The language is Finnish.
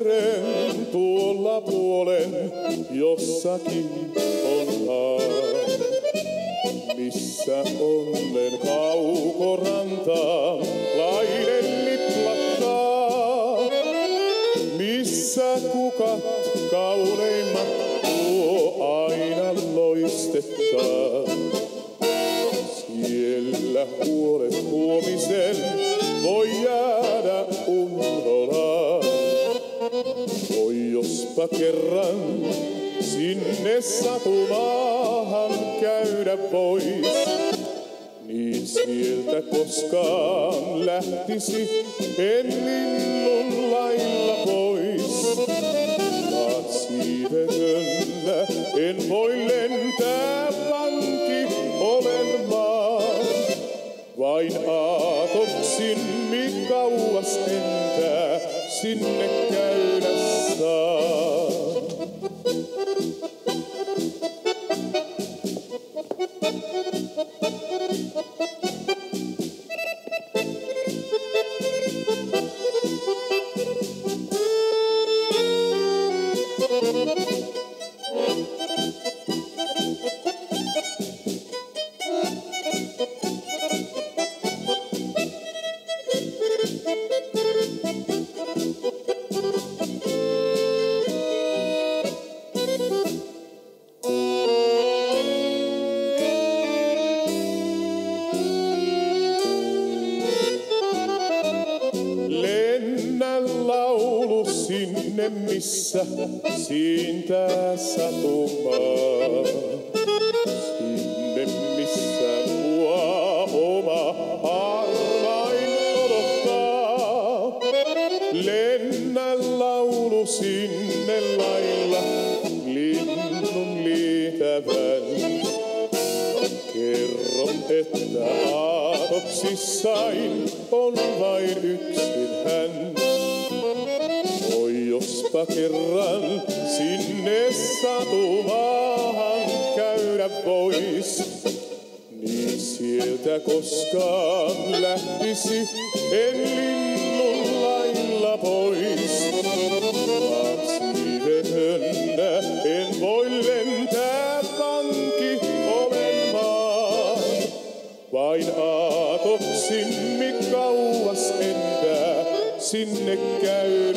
meren tuolla puolen jossakin on haa, missä onnen kaukorantaan lainen liplakkaa, missä kukat kauneimmat tuo aina loistettaa. Siellä huolet huomisen voi jäädä unholaan. Oi jospa kerran sinne satumaahan käydä vois, niin sieltä koskaan lähtisi en linnun lailla pois. Vaan siivetönä en voi lentää, vanki olen maan. Vain aatoksin kauas entää sinne käydä saa. Laulu sinne, missä siintää satumaa. Sinne, missä mua oma harvain odottaa. Lennä laulu sinne lailla linnun liitävän. Kerro, että aatoksissain on vain yksin hän. Oi jospa kerran sinne satumaahan käydä vois, niin sieltä koskaan lähtisi en linnun lailla pois. Vaan siivetönä en voi lentää, vanki olen maan. Vain aatoksin kauas entää sinne käy.